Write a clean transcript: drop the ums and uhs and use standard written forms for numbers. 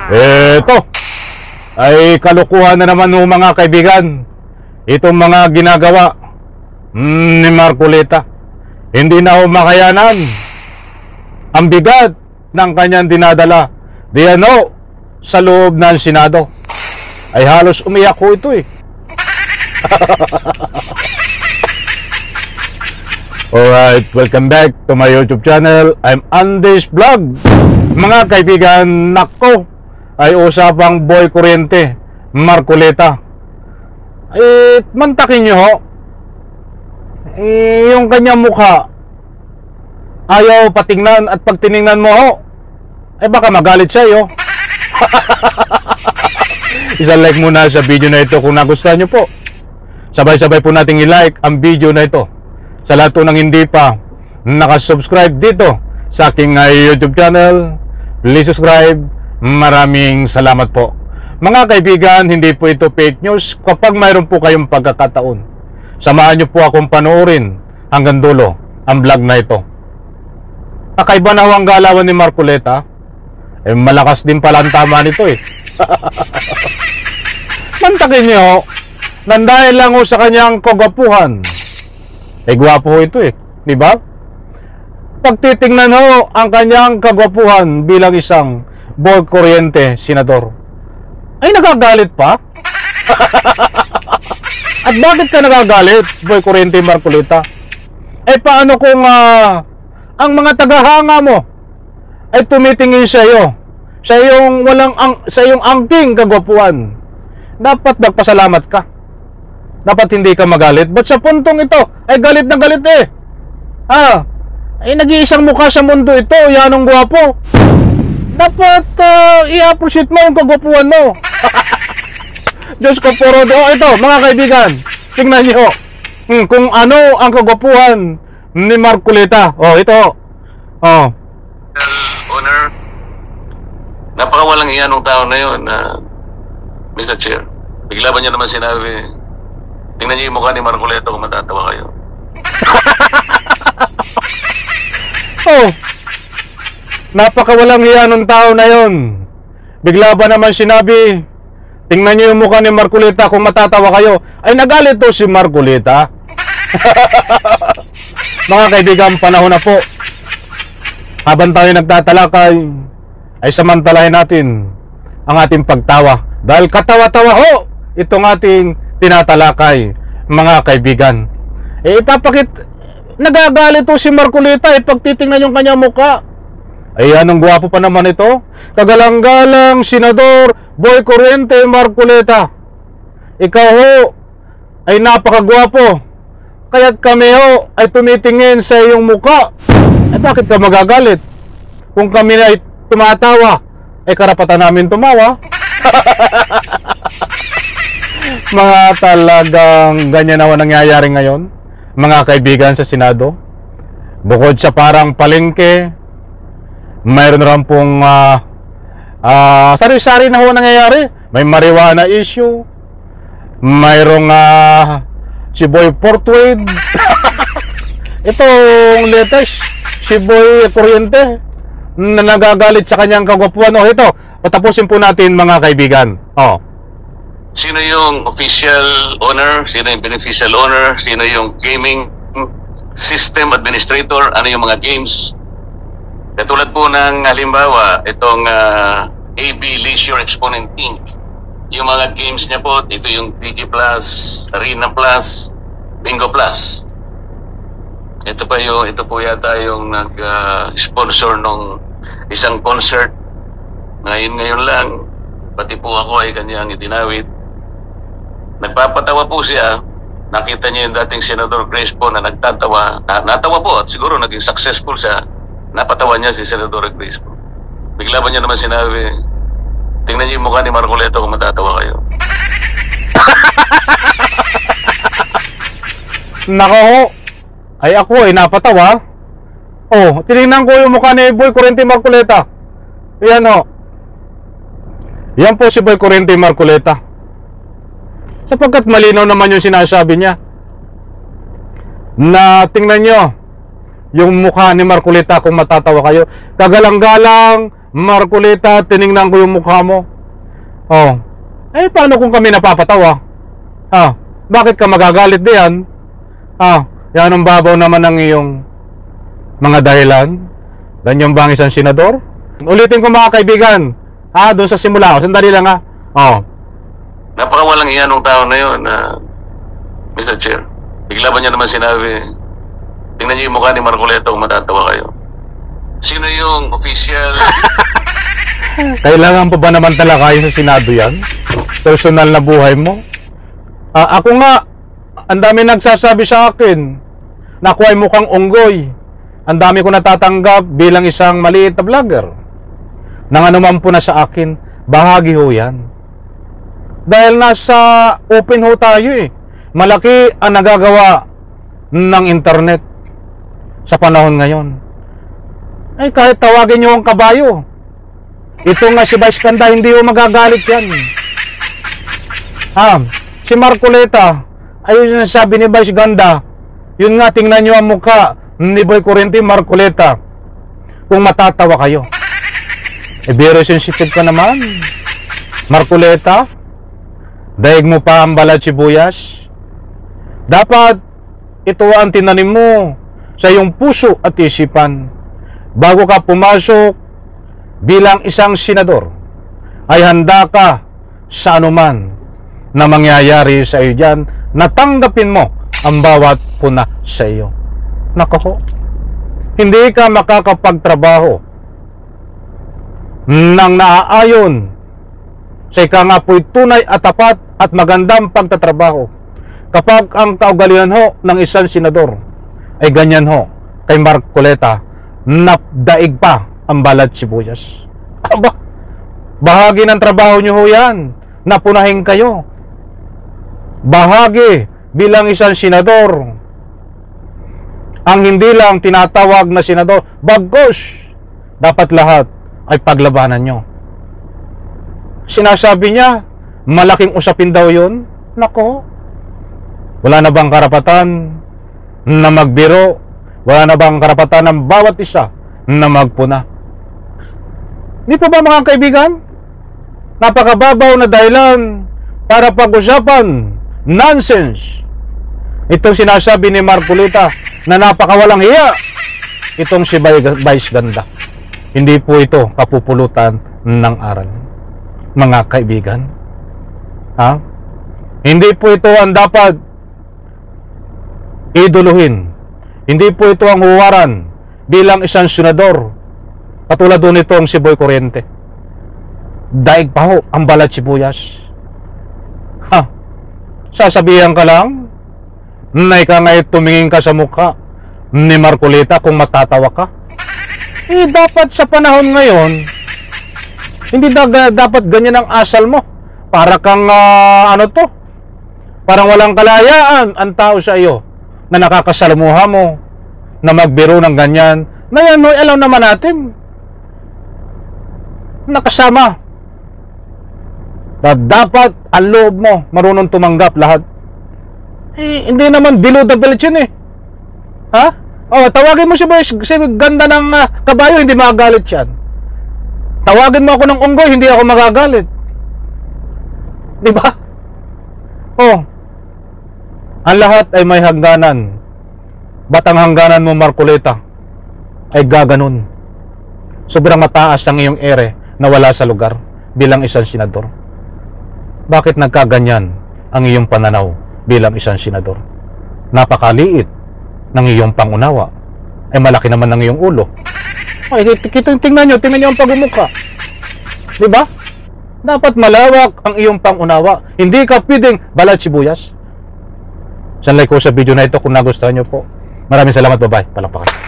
Eto ay kalukuhan na naman ng mga kaibigan. Itong mga ginagawa ni Marcoleta. Hindi na makayanan ang bigat ng kanyang dinadala diano sa loob ng Senado. Ay halos umiyak ko ito eh. Alright, welcome back to my YouTube channel. I'm Andy's Vlog. Mga kaibigan, nako, ay usapang boy kuryente Marcoleta. Mantakin nyo ho, yung kanyang mukha ayaw patingnan, at pag tiningnan mo ho, ay baka magalit sa iyo. Isang like muna sa video na ito kung nagustuhan nyo po. Sabay-sabay po nating i-like ang video na ito. Sa lahat po ng hindi pa nakasubscribe dito sa aking YouTube channel, please subscribe. Maraming salamat po. Mga kaibigan, hindi po ito fake news. Kapag mayroon po kayong pagkakataon, samahan nyo po akong panoorin hanggang dulo ang vlog na ito. Kakaiba na ho ang galawan ni Marcoleta. Malakas din pala ang tama nito eh. Mantakin nyo, nandahil lang ho sa kanyang kagwapuhan. Gwapo ho ito eh, di ba? Pagtitingnan ho ang kanyang kagwapuhan bilang isang boy kuryente senador, ay nagagalit pa? At bakit ka nagagalit, boy kuryente Marcoleta? Paano kung ang mga tagahanga mo ay tumitingin sa iyo, sa iyong angking kagwapuhan? Dapat magpasalamat ka. Dapat hindi ka magalit. Ba't sa puntong ito ay galit na galit eh? Nag-iisang mukha sa mundo ito, yan ang gwapo. Dapat i-appreciate mo ang kagwapuhan mo. Diyos ko puro do. Ito mga kaibigan, tingnan nyo kung ano ang kagwapuhan ni Marcoleta. Ito Honor, napakawalang iyan ng tao na yun, Mr. Chair. Bigla ba niya naman sinabi, tingnan niyo yung mukha ni Marcoleta kung matatawa kayo. Napakawalang hiya ng tao na yon. Bigla ba naman sinabi, tingnan niyo yung mukha ni Marcoleta kung matatawa kayo. Ay nagalit to si Marcoleta. Mga kaibigan, panahon na po. Habang tayo nagtatalakay, ay samantalahin natin ang ating pagtawa. Dahil katawa-tawa ho itong ating tinatalakay, mga kaibigan. Nagagalit to si Marcoleta pag titingnan yung kanyang mukha. Anong gwapo pa naman ito. Kagalang-galang senador, boy kuryente Marcoleta. Ikaw ho ay napakagwapo. Kaya't kami ho ay tumitingin sa iyong mukha. Bakit ka magagalit? Kung kami ay tumatawa, karapatan namin tumawa. Mga talagang ganyan na nangyayari ngayon, mga kaibigan sa Senado. Bukod sa parang palengke, mayroon rin pong sari-sari na ho nangyayari. May marijuana issue, mayroong si Boy Portwade. Itong latest, si Boy Kuryente na nagagalit sa kanyang kagwapuan. Ito, patapusin po natin mga kaibigan. Sino yung official owner? Sino yung beneficial owner? Sino yung gaming system administrator? Ano yung mga games? Katulad po ng halimbawa, itong AB Leisure Exponent Inc. Yung mga games niya po, ito yung TG Plus, Arena Plus, Bingo Plus. Ito po yata yung nag-sponsor nung isang concert. Ngayon lang, pati po ako ay kanyang itinawid. Nagpapatawa po siya. Nakita niya yung dating Senador Grace po na nagtatawa. Natawa po at siguro naging successful siya. Napatawa niya si Senador Grace po. Bigla ba niya naman sinabi, tingnan niyo yung mukha ni Marcoleta kung matatawa kayo. Nako, ay ako ay napatawa. Tinignan ko yung mukha ni Boy Kuryente Marcoleta. Yan Yan po si Boy Kuryente Marcoleta. Sapagkat malinaw naman yung sinasabi niya na tingnan nyo yung mukha ni Marcoleta kung matatawa kayo. Kagalang-galang, Marcoleta, tiningnan ko yung mukha mo. Oh, eh paano kung kami napapatawa? Bakit ka magagalit diyan? Yan ang babaw naman ng iyong mga dahilan. Ganyan ba ang isang senador? Ulitin ko mga kaibigan, doon sa simula, sandali lang Napakawalang iyan ng tao na yun, Mr. Chair. Bigla ba niya naman sinabi, tingnan niyo yung mukha ni Marcoleta kung matatawa kayo. Sino yung official? Kailangan pa ba naman talakayin sa Senado yan? Personal na buhay mo? Ako nga, ang dami nagsasabi sa akin na ako ay mukhang unggoy. Ang dami ko natatanggap bilang isang maliit na vlogger. Nang anuman po na sa akin, bahagi ho yan. Dahil nasa open ho tayo Malaki ang nagagawa ng internet sa panahon ngayon. Ay kahit tawagin nyo ang kabayo, ito nga si Vice Ganda, hindi ho magagalit yan. Si Marcoleta, ayun yung sabi ni Vice Ganda, yun nga, tingnan nyo ang mukha ni Boy Currente, Marcoleta, kung matatawa kayo. Very sensitive ka naman, Marcoleta. Daig mo pa ang balat sibuyas. Dapat ito ang tinanim mo sa iyong puso at isipan bago ka pumasok bilang isang senador. Ay handa ka sa anuman na mangyayari sa iyo dyan, natanggapin mo ang bawat puna sa iyo. Nako, hindi ka makakapagtrabaho nang naaayon sa ikangapoy tunay at tapat at magandang pagtatrabaho kapag ang kaugalian ho ng isang senador ay ganyan ho kay Marcoleta, napdaig pa ang balat sibuyas. Bahagi ng trabaho nyo ho yan, napunahin kayo. Bahagi bilang isang senador ang hindi lang tinatawag na senador, bagos dapat lahat ay paglabanan nyo. Sinasabi niya, malaking usapin daw yun. Nako, wala na bang karapatan na magbiro? Wala na bang karapatan ng bawat isa na magpuna? Di pa ba mga kaibigan? Napakababaw na dahilan para pag-usapan nonsense itong sinasabi ni Marcoleta na napakawalang hiya itong si Vice Ganda. Hindi po ito kapupulutan ng aral, mga kaibigan. Hindi po ito ang dapat iduluhin. Hindi po ito ang huwaran bilang isang senador. Katulad doon ito ang si Boy Currente. Daig pa ho ang balat sibuyas. Sasabihan ka lang na ikaw nga tumingin ka sa mukha ni Marcoleta kung matatawa ka. Dapat sa panahon ngayon, hindi dapat ganyan ang asal mo. Para kang parang walang kalayaan ang tao sa iyo na nakakasalamuha mo na magbiro ng ganyan. Na yan, alam naman natin, nakasama. Dapat ang loob mo marunong tumanggap lahat. Hindi naman below the belt yun tawagin mo si Ganda ng kabayo, hindi magagalit yan. Tawagin mo ako ng unggoy, hindi ako magagalit. Diba? Ang lahat ay may hangganan. Batang hangganan mo, Marcoleta, ay gaganon. Sobrang mataas ang iyong ere na wala sa lugar bilang isang senador. Bakit nagkaganyan ang iyong pananaw bilang isang senador? Napakaliit ng iyong pangunawa. Ay malaki naman ng iyong ulo. Tingnan nyo ang pagmumukha. Diba? Dapat malawak ang iyong pangunawa. Hindi ka pwedeng balat sibuyas. Sanlay ko sa video na ito kung nagustuhan nyo po. Maraming salamat, bye-bye. Palakpakan.